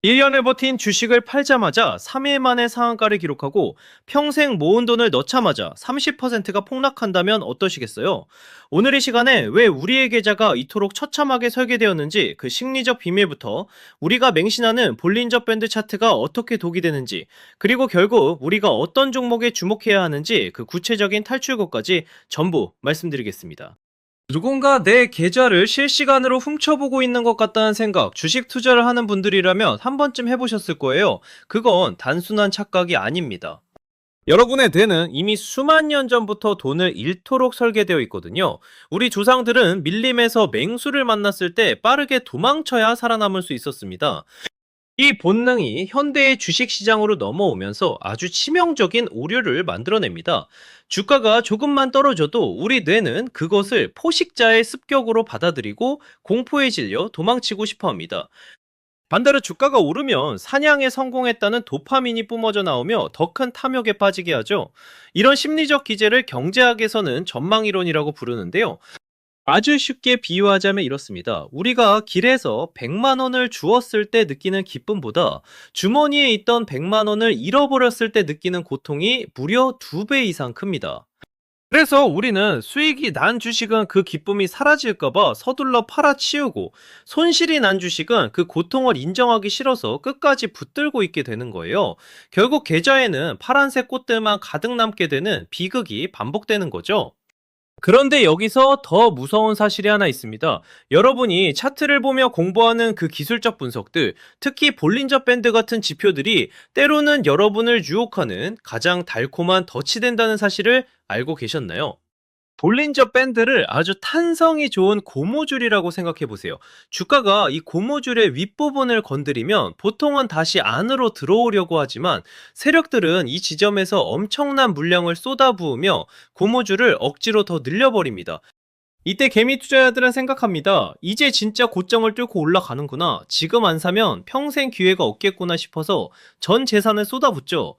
1년을 버틴 주식을 팔자마자 3일 만에 상한가를 기록하고 평생 모은 돈을 넣자마자 30%가 폭락한다면 어떠시겠어요? 오늘 이 시간에 왜 우리의 계좌가 이토록 처참하게 설계되었는지 그 심리적 비밀부터 우리가 맹신하는 볼린저 밴드 차트가 어떻게 독이 되는지 그리고 결국 우리가 어떤 종목에 주목해야 하는지 그 구체적인 탈출구까지 전부 말씀드리겠습니다. 누군가 내 계좌를 실시간으로 훔쳐보고 있는 것 같다는 생각, 주식 투자를 하는 분들이라면 한 번쯤 해보셨을 거예요. 그건 단순한 착각이 아닙니다. 여러분의 뇌는 이미 수만 년 전부터 돈을 잃도록 설계되어 있거든요. 우리 조상들은 밀림에서 맹수를 만났을 때 빠르게 도망쳐야 살아남을 수 있었습니다. 이 본능이 현대의 주식시장으로 넘어오면서 아주 치명적인 오류를 만들어냅니다. 주가가 조금만 떨어져도 우리 뇌는 그것을 포식자의 습격으로 받아들이고 공포에 질려 도망치고 싶어 합니다. 반대로 주가가 오르면 사냥에 성공했다는 도파민이 뿜어져 나오며 더 큰 탐욕에 빠지게 하죠. 이런 심리적 기제를 경제학에서는 전망이론이라고 부르는데요. 아주 쉽게 비유하자면 이렇습니다. 우리가 길에서 100만 원을 주었을 때 느끼는 기쁨보다 주머니에 있던 100만 원을 잃어버렸을 때 느끼는 고통이 무려 2배 이상 큽니다. 그래서 우리는 수익이 난 주식은 그 기쁨이 사라질까봐 서둘러 팔아치우고, 손실이 난 주식은 그 고통을 인정하기 싫어서 끝까지 붙들고 있게 되는 거예요. 결국 계좌에는 파란색 꽃들만 가득 남게 되는 비극이 반복되는 거죠. 그런데 여기서 더 무서운 사실이 하나 있습니다. 여러분이 차트를 보며 공부하는 그 기술적 분석들, 특히 볼린저 밴드 같은 지표들이 때로는 여러분을 유혹하는 가장 달콤한 덫이 된다는 사실을 알고 계셨나요? 볼린저 밴드를 아주 탄성이 좋은 고무줄이라고 생각해 보세요. 주가가 이 고무줄의 윗부분을 건드리면 보통은 다시 안으로 들어오려고 하지만, 세력들은 이 지점에서 엄청난 물량을 쏟아부으며 고무줄을 억지로 더 늘려버립니다. 이때 개미 투자자들은 생각합니다. 이제 진짜 고점을 뚫고 올라가는구나. 지금 안 사면 평생 기회가 없겠구나 싶어서 전 재산을 쏟아붓죠.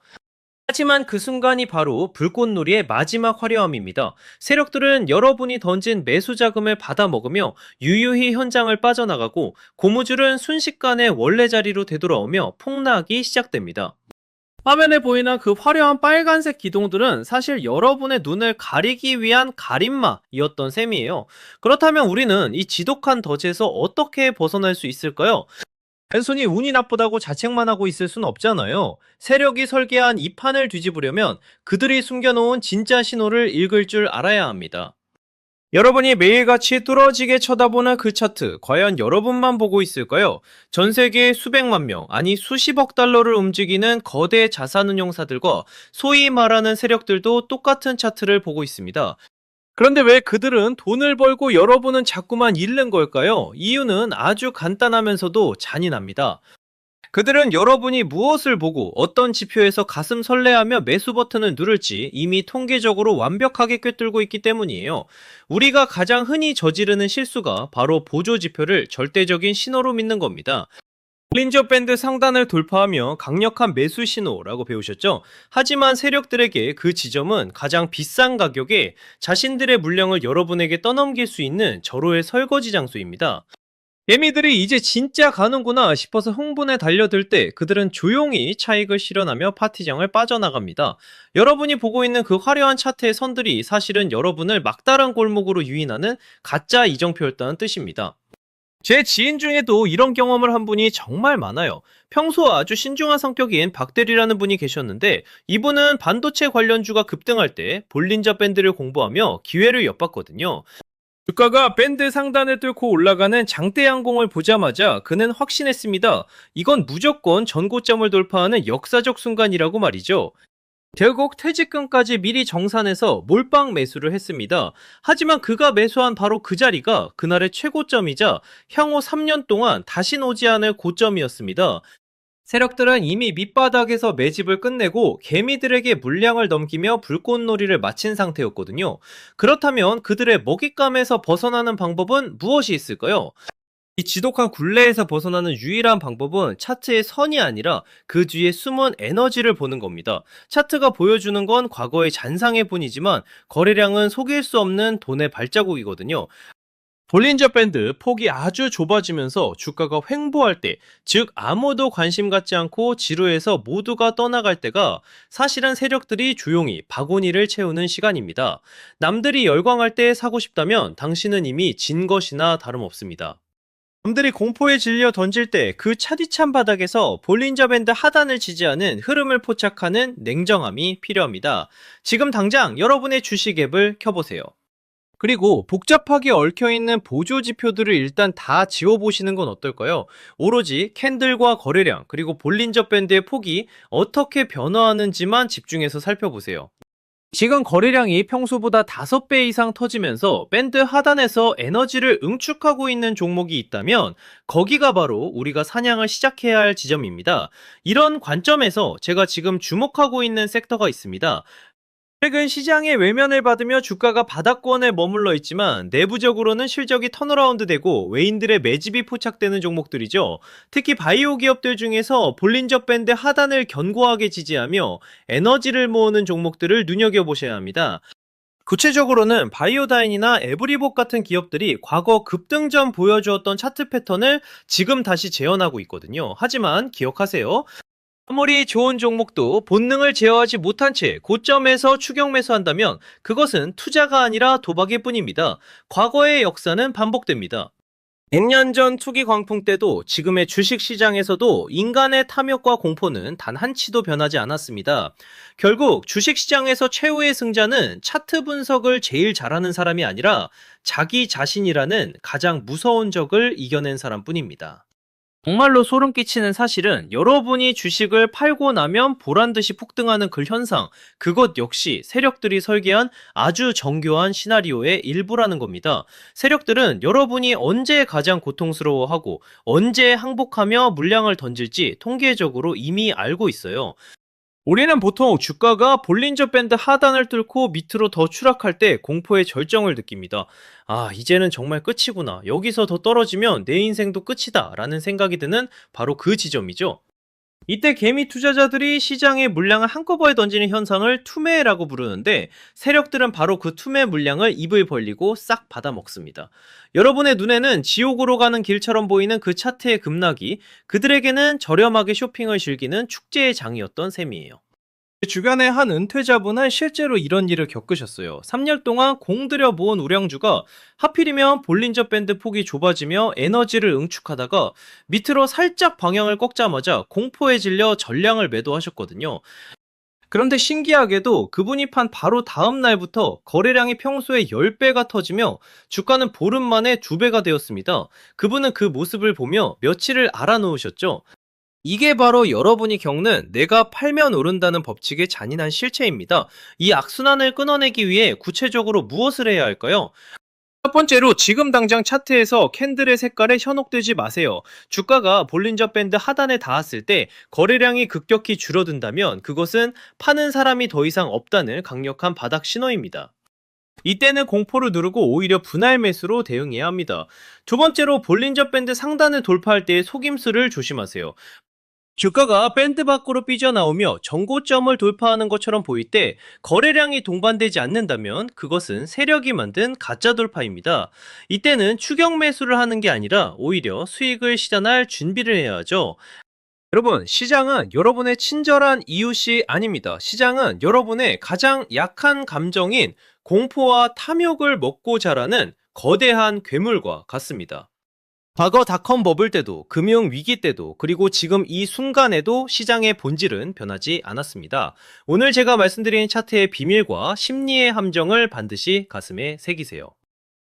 하지만 그 순간이 바로 불꽃놀이의 마지막 화려함입니다. 세력들은 여러분이 던진 매수 자금을 받아먹으며 유유히 현장을 빠져나가고, 고무줄은 순식간에 원래 자리로 되돌아오며 폭락이 시작됩니다. 화면에 보이는 그 화려한 빨간색 기둥들은 사실 여러분의 눈을 가리기 위한 가림막이었던 셈이에요. 그렇다면 우리는 이 지독한 덫에서 어떻게 벗어날 수 있을까요? 단순히 운이 나쁘다고 자책만 하고 있을 순 없잖아요. 세력이 설계한 이 판을 뒤집으려면 그들이 숨겨놓은 진짜 신호를 읽을 줄 알아야 합니다. 여러분이 매일같이 뚫어지게 쳐다보는 그 차트, 과연 여러분만 보고 있을까요? 전 세계 수백만 명, 아니 수십억 달러를 움직이는 거대 자산운용사들과 소위 말하는 세력들도 똑같은 차트를 보고 있습니다. 그런데 왜 그들은 돈을 벌고 여러분은 자꾸만 잃는 걸까요? 이유는 아주 간단하면서도 잔인합니다. 그들은 여러분이 무엇을 보고 어떤 지표에서 가슴 설레하며 매수 버튼을 누를지 이미 통계적으로 완벽하게 꿰뚫고 있기 때문이에요. 우리가 가장 흔히 저지르는 실수가 바로 보조 지표를 절대적인 신호로 믿는 겁니다. 볼린저 밴드 상단을 돌파하며 강력한 매수 신호라고 배우셨죠? 하지만 세력들에게 그 지점은 가장 비싼 가격에 자신들의 물량을 여러분에게 떠넘길 수 있는 절호의 설거지 장소입니다. 개미들이 이제 진짜 가는구나 싶어서 흥분에 달려들 때 그들은 조용히 차익을 실현하며 파티장을 빠져나갑니다. 여러분이 보고 있는 그 화려한 차트의 선들이 사실은 여러분을 막다른 골목으로 유인하는 가짜 이정표였다는 뜻입니다. 제 지인 중에도 이런 경험을 한 분이 정말 많아요. 평소 아주 신중한 성격인 박대리라는 분이 계셨는데, 이분은 반도체 관련주가 급등할 때 볼린저 밴드를 공부하며 기회를 엿봤거든요. 주가가 밴드 상단을 뚫고 올라가는 장대 양봉을 보자마자 그는 확신했습니다. 이건 무조건 전고점을 돌파하는 역사적 순간이라고 말이죠. 결국 퇴직금까지 미리 정산해서 몰빵 매수를 했습니다. 하지만 그가 매수한 바로 그 자리가 그날의 최고점이자 향후 3년 동안 다신 오지 않을 고점이었습니다. 세력들은 이미 밑바닥에서 매집을 끝내고 개미들에게 물량을 넘기며 불꽃놀이를 마친 상태였거든요. 그렇다면 그들의 먹잇감에서 벗어나는 방법은 무엇이 있을까요? 이 지독한 굴레에서 벗어나는 유일한 방법은 차트의 선이 아니라 그 뒤에 숨은 에너지를 보는 겁니다. 차트가 보여주는 건 과거의 잔상일 뿐이지만 거래량은 속일 수 없는 돈의 발자국이거든요. 볼린저 밴드 폭이 아주 좁아지면서 주가가 횡보할 때, 즉 아무도 관심 갖지 않고 지루해서 모두가 떠나갈 때가 사실은 세력들이 조용히 바구니를 채우는 시간입니다. 남들이 열광할 때 사고 싶다면 당신은 이미 진 것이나 다름없습니다. 남들이 공포에 질려 던질 때 그 차디찬 바닥에서 볼린저 밴드 하단을 지지하는 흐름을 포착하는 냉정함이 필요합니다. 지금 당장 여러분의 주식 앱을 켜보세요. 그리고 복잡하게 얽혀있는 보조 지표들을 일단 다 지워보시는 건 어떨까요? 오로지 캔들과 거래량, 그리고 볼린저 밴드의 폭이 어떻게 변화하는지만 집중해서 살펴보세요. 지금 거래량이 평소보다 5배 이상 터지면서 밴드 하단에서 에너지를 응축하고 있는 종목이 있다면 거기가 바로 우리가 사냥을 시작해야 할 지점입니다. 이런 관점에서 제가 지금 주목하고 있는 섹터가 있습니다. 최근 시장의 외면을 받으며 주가가 바닥권에 머물러 있지만 내부적으로는 실적이 턴어라운드 되고 외인들의 매집이 포착되는 종목들이죠. 특히 바이오 기업들 중에서 볼린저 밴드 하단을 견고하게 지지하며 에너지를 모으는 종목들을 눈여겨보셔야 합니다. 구체적으로는 바이오다인이나 에브리봇 같은 기업들이 과거 급등 전 보여주었던 차트 패턴을 지금 다시 재현하고 있거든요. 하지만 기억하세요. 아무리 좋은 종목도 본능을 제어하지 못한 채 고점에서 추격 매수한다면 그것은 투자가 아니라 도박일 뿐입니다. 과거의 역사는 반복됩니다. 100년 전 투기 광풍 때도 지금의 주식 시장에서도 인간의 탐욕과 공포는 단 한치도 변하지 않았습니다. 결국 주식 시장에서 최후의 승자는 차트 분석을 제일 잘하는 사람이 아니라 자기 자신이라는 가장 무서운 적을 이겨낸 사람뿐입니다. 정말로 소름 끼치는 사실은 여러분이 주식을 팔고 나면 보란듯이 폭등하는 그 현상, 그것 역시 세력들이 설계한 아주 정교한 시나리오의 일부라는 겁니다. 세력들은 여러분이 언제 가장 고통스러워하고 언제 항복하며 물량을 던질지 통계적으로 이미 알고 있어요. 우리는 보통 주가가 볼린저 밴드 하단을 뚫고 밑으로 더 추락할 때 공포의 절정을 느낍니다. 아, 이제는 정말 끝이구나. 여기서 더 떨어지면 내 인생도 끝이다. 라는 생각이 드는 바로 그 지점이죠. 이때 개미 투자자들이 시장의 물량을 한꺼번에 던지는 현상을 투매라고 부르는데 세력들은 바로 그 투매 물량을 입을 벌리고 싹 받아먹습니다. 여러분의 눈에는 지옥으로 가는 길처럼 보이는 그 차트의 급락이 그들에게는 저렴하게 쇼핑을 즐기는 축제의 장이었던 셈이에요. 주변의 한 은퇴자분은 실제로 이런 일을 겪으셨어요. 3년 동안 공들여 모은 우량주가 하필이면 볼린저 밴드 폭이 좁아지며 에너지를 응축하다가 밑으로 살짝 방향을 꺾자마자 공포에 질려 전량을 매도하셨거든요. 그런데 신기하게도 그분이 판 바로 다음 날부터 거래량이 평소의 10배가 터지며 주가는 보름 만에 2배가 되었습니다. 그분은 그 모습을 보며 며칠을 알아놓으셨죠. 이게 바로 여러분이 겪는 내가 팔면 오른다는 법칙의 잔인한 실체입니다. 이 악순환을 끊어내기 위해 구체적으로 무엇을 해야 할까요? 첫 번째로 지금 당장 차트에서 캔들의 색깔에 현혹되지 마세요. 주가가 볼린저 밴드 하단에 닿았을 때 거래량이 급격히 줄어든다면 그것은 파는 사람이 더 이상 없다는 강력한 바닥 신호입니다. 이때는 공포를 누르고 오히려 분할 매수로 대응해야 합니다. 두 번째로 볼린저 밴드 상단을 돌파할 때의 속임수를 조심하세요. 주가가 밴드 밖으로 삐져나오며 정고점을 돌파하는 것처럼 보일 때 거래량이 동반되지 않는다면 그것은 세력이 만든 가짜 돌파입니다. 이때는 추격 매수를 하는 게 아니라 오히려 수익을 실현할 준비를 해야 하죠. 여러분, 시장은 여러분의 친절한 이웃이 아닙니다. 시장은 여러분의 가장 약한 감정인 공포와 탐욕을 먹고 자라는 거대한 괴물과 같습니다. 과거 닷컴 버블 때도, 금융 위기 때도, 그리고 지금 이 순간에도 시장의 본질은 변하지 않았습니다. 오늘 제가 말씀드린 차트의 비밀과 심리의 함정을 반드시 가슴에 새기세요.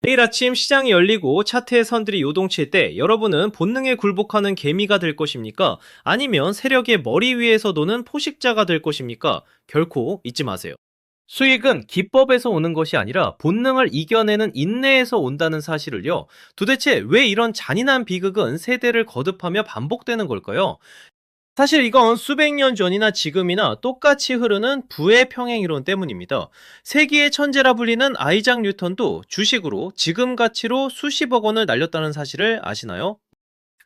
내일 아침 시장이 열리고 차트의 선들이 요동칠 때 여러분은 본능에 굴복하는 개미가 될 것입니까? 아니면 세력의 머리 위에서 노는 포식자가 될 것입니까? 결코 잊지 마세요. 수익은 기법에서 오는 것이 아니라 본능을 이겨내는 인내에서 온다는 사실을요. 도대체 왜 이런 잔인한 비극은 세대를 거듭하며 반복되는 걸까요? 사실 이건 수백 년 전이나 지금이나 똑같이 흐르는 부의 평행이론 때문입니다. 세기의 천재라 불리는 아이작 뉴턴도 주식으로 지금 가치로 수십억 원을 날렸다는 사실을 아시나요?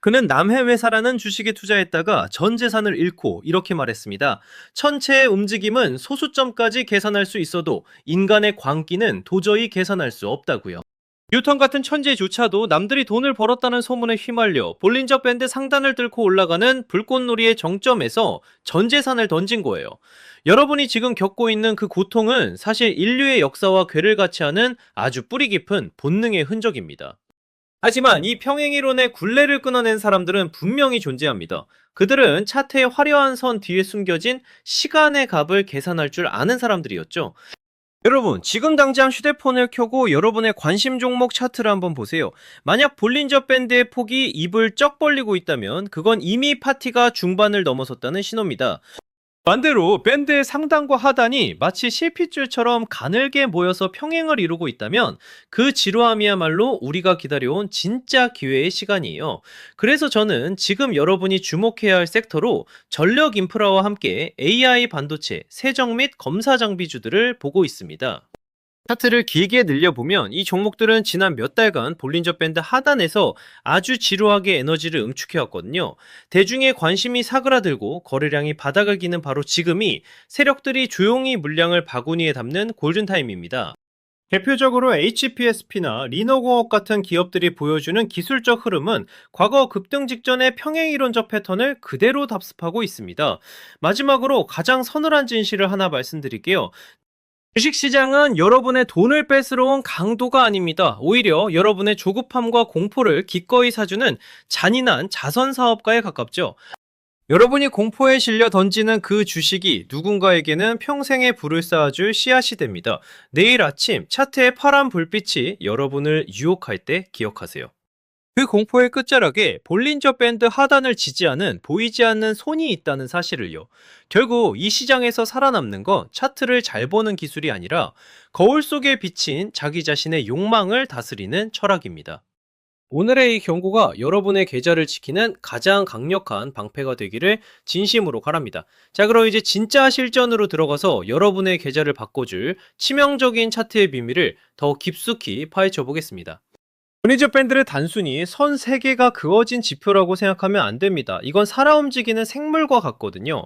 그는 남해 회사라는 주식에 투자했다가 전 재산을 잃고 이렇게 말했습니다. 천체의 움직임은 소수점까지 계산할 수 있어도 인간의 광기는 도저히 계산할 수 없다고요. 뉴턴 같은 천재조차도 남들이 돈을 벌었다는 소문에 휘말려 볼린저 밴드 상단을 뚫고 올라가는 불꽃놀이의 정점에서 전 재산을 던진 거예요. 여러분이 지금 겪고 있는 그 고통은 사실 인류의 역사와 궤를 같이 하는 아주 뿌리 깊은 본능의 흔적입니다. 하지만 이 평행이론의 굴레를 끊어낸 사람들은 분명히 존재합니다. 그들은 차트의 화려한 선 뒤에 숨겨진 시간의 값을 계산할 줄 아는 사람들이었죠. 여러분, 지금 당장 휴대폰을 켜고 여러분의 관심 종목 차트를 한번 보세요. 만약 볼린저 밴드의 폭이 입을 쩍 벌리고 있다면 그건 이미 파티가 중반을 넘어섰다는 신호입니다. 반대로 밴드의 상단과 하단이 마치 실핏줄처럼 가늘게 모여서 평행을 이루고 있다면 그 지루함이야말로 우리가 기다려온 진짜 기회의 시간이에요. 그래서 저는 지금 여러분이 주목해야 할 섹터로 전력 인프라와 함께 AI 반도체, 세정 및 검사 장비주들을 보고 있습니다. 차트를 길게 늘려보면 이 종목들은 지난 몇 달간 볼린저 밴드 하단에서 아주 지루하게 에너지를 응축해왔거든요. 대중의 관심이 사그라들고 거래량이 바닥을 기는 바로 지금이 세력들이 조용히 물량을 바구니에 담는 골든타임입니다. 대표적으로 HPSP나 리노공업 같은 기업들이 보여주는 기술적 흐름은 과거 급등 직전의 평행이론적 패턴을 그대로 답습하고 있습니다. 마지막으로 가장 서늘한 진실을 하나 말씀드릴게요. 주식시장은 여러분의 돈을 뺏으러 온 강도가 아닙니다. 오히려 여러분의 조급함과 공포를 기꺼이 사주는 잔인한 자선사업가에 가깝죠. 여러분이 공포에 실려 던지는 그 주식이 누군가에게는 평생의 불을 쌓아줄 씨앗이 됩니다. 내일 아침 차트의 파란 불빛이 여러분을 유혹할 때 기억하세요. 그 공포의 끝자락에 볼린저 밴드 하단을 지지하는 보이지 않는 손이 있다는 사실을요. 결국 이 시장에서 살아남는 건 차트를 잘 보는 기술이 아니라 거울 속에 비친 자기 자신의 욕망을 다스리는 철학입니다. 오늘의 이 경고가 여러분의 계좌를 지키는 가장 강력한 방패가 되기를 진심으로 바랍니다. 자, 그럼 이제 진짜 실전으로 들어가서 여러분의 계좌를 바꿔줄 치명적인 차트의 비밀을 더 깊숙이 파헤쳐 보겠습니다. 볼린저 밴드를 단순히 선 3개가 그어진 지표라고 생각하면 안 됩니다. 이건 살아 움직이는 생물과 같거든요.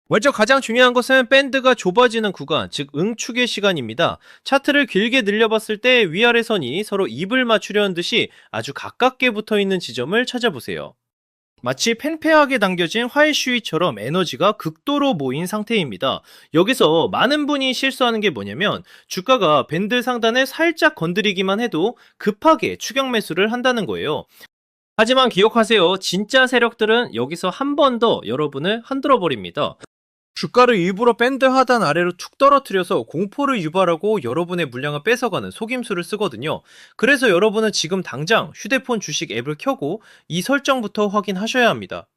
먼저 가장 중요한 것은 밴드가 좁아지는 구간, 즉 응축의 시간입니다. 차트를 길게 늘려봤을 때 위아래 선이 서로 입을 맞추려는 듯이 아주 가깝게 붙어있는 지점을 찾아보세요. 마치 팽팽하게 당겨진 화이슈위처럼 에너지가 극도로 모인 상태입니다. 여기서 많은 분이 실수하는 게 뭐냐면 주가가 밴드 상단을 살짝 건드리기만 해도 급하게 추격 매수를 한다는 거예요. 하지만 기억하세요. 진짜 세력들은 여기서 한 번 더 여러분을 흔들어 버립니다. 주가를 일부러 밴드 하단 아래로 툭 떨어뜨려서 공포를 유발하고 여러분의 물량을 뺏어가는 속임수를 쓰거든요. 그래서 여러분은 지금 당장 휴대폰 주식 앱을 켜고 이 설정부터 확인하셔야 합니다.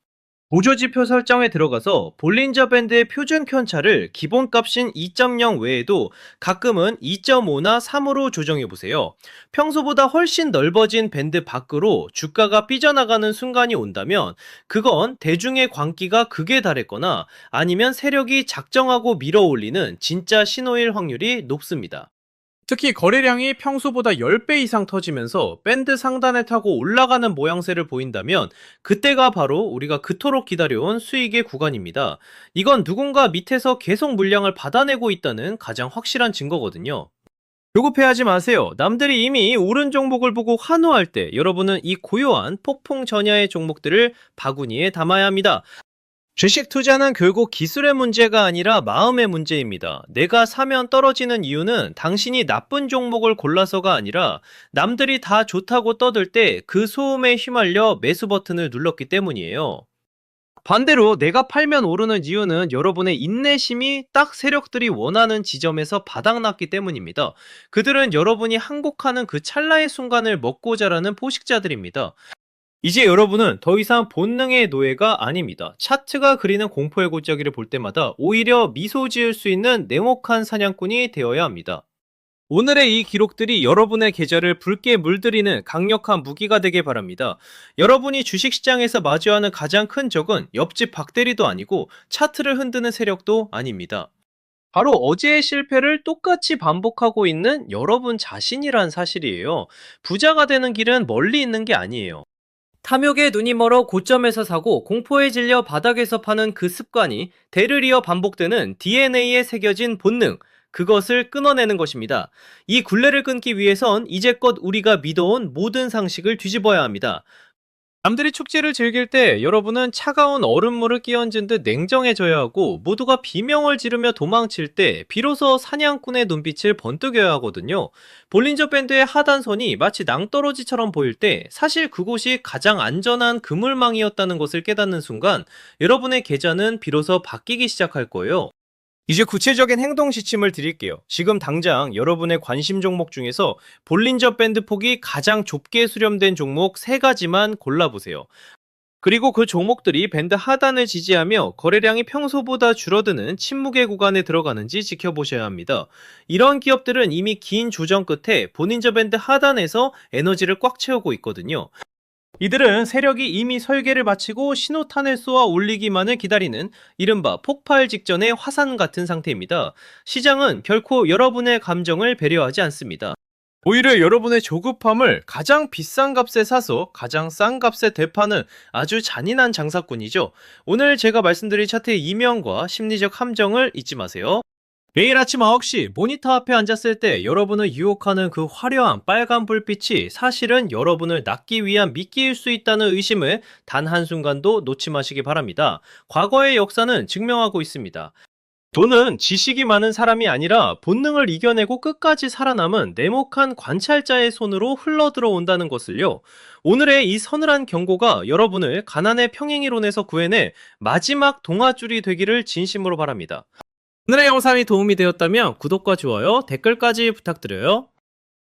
보조지표 설정에 들어가서 볼린저 밴드의 표준 편차를 기본값인 2.0 외에도 가끔은 2.5나 3으로 조정해보세요. 평소보다 훨씬 넓어진 밴드 밖으로 주가가 삐져나가는 순간이 온다면 그건 대중의 광기가 극에 달했거나 아니면 세력이 작정하고 밀어올리는 진짜 신호일 확률이 높습니다. 특히 거래량이 평소보다 10배 이상 터지면서 밴드 상단에 타고 올라가는 모양새를 보인다면 그때가 바로 우리가 그토록 기다려온 수익의 구간입니다. 이건 누군가 밑에서 계속 물량을 받아내고 있다는 가장 확실한 증거거든요. 조급해하지 마세요. 남들이 이미 오른 종목을 보고 환호할 때 여러분은 이 고요한 폭풍 전야의 종목들을 바구니에 담아야 합니다. 주식 투자는 결국 기술의 문제가 아니라 마음의 문제입니다. 내가 사면 떨어지는 이유는 당신이 나쁜 종목을 골라서가 아니라 남들이 다 좋다고 떠들 때 그 소음에 휘말려 매수 버튼을 눌렀기 때문이에요. 반대로 내가 팔면 오르는 이유는 여러분의 인내심이 딱 세력들이 원하는 지점에서 바닥났기 때문입니다. 그들은 여러분이 항복하는 그 찰나의 순간을 먹고 자라는 포식자들입니다. 이제 여러분은 더 이상 본능의 노예가 아닙니다. 차트가 그리는 공포의 골짜기를 볼 때마다 오히려 미소 지을 수 있는 냉혹한 사냥꾼이 되어야 합니다. 오늘의 이 기록들이 여러분의 계좌를 붉게 물들이는 강력한 무기가 되길 바랍니다. 여러분이 주식시장에서 마주하는 가장 큰 적은 옆집 박대리도 아니고 차트를 흔드는 세력도 아닙니다. 바로 어제의 실패를 똑같이 반복하고 있는 여러분 자신이란 사실이에요. 부자가 되는 길은 멀리 있는 게 아니에요. 탐욕에 눈이 멀어 고점에서 사고 공포에 질려 바닥에서 파는 그 습관이 대를 이어 반복되는 DNA에 새겨진 본능, 그것을 끊어내는 것입니다. 이 굴레를 끊기 위해선 이제껏 우리가 믿어온 모든 상식을 뒤집어야 합니다. 남들이 축제를 즐길 때 여러분은 차가운 얼음물을 끼얹은 듯 냉정해져야 하고, 모두가 비명을 지르며 도망칠 때 비로소 사냥꾼의 눈빛을 번뜩여야 하거든요. 볼린저 밴드의 하단선이 마치 낭떠러지처럼 보일 때 사실 그곳이 가장 안전한 그물망이었다는 것을 깨닫는 순간 여러분의 계좌는 비로소 바뀌기 시작할 거예요. 이제 구체적인 행동 지침을 드릴게요. 지금 당장 여러분의 관심 종목 중에서 볼린저 밴드 폭이 가장 좁게 수렴된 종목 3가지만 골라보세요. 그리고 그 종목들이 밴드 하단을 지지하며 거래량이 평소보다 줄어드는 침묵의 구간에 들어가는지 지켜보셔야 합니다. 이런 기업들은 이미 긴 조정 끝에 볼린저 밴드 하단에서 에너지를 꽉 채우고 있거든요. 이들은 세력이 이미 설계를 마치고 신호탄을 쏘아 올리기만을 기다리는 이른바 폭발 직전의 화산 같은 상태입니다. 시장은 결코 여러분의 감정을 배려하지 않습니다. 오히려 여러분의 조급함을 가장 비싼 값에 사서 가장 싼 값에 되파는 아주 잔인한 장사꾼이죠. 오늘 제가 말씀드린 차트의 이면과 심리적 함정을 잊지 마세요. 매일 아침 9시 모니터 앞에 앉았을 때 여러분을 유혹하는 그 화려한 빨간 불빛이 사실은 여러분을 낚기 위한 미끼일 수 있다는 의심을 단 한순간도 놓지 마시기 바랍니다. 과거의 역사는 증명하고 있습니다. 돈은 지식이 많은 사람이 아니라 본능을 이겨내고 끝까지 살아남은 냉혹한 관찰자의 손으로 흘러들어온다는 것을요. 오늘의 이 서늘한 경고가 여러분을 가난의 평행이론에서 구해내 마지막 동아줄이 되기를 진심으로 바랍니다. 오늘의 영상이 도움이 되었다면 구독과 좋아요, 댓글까지 부탁드려요.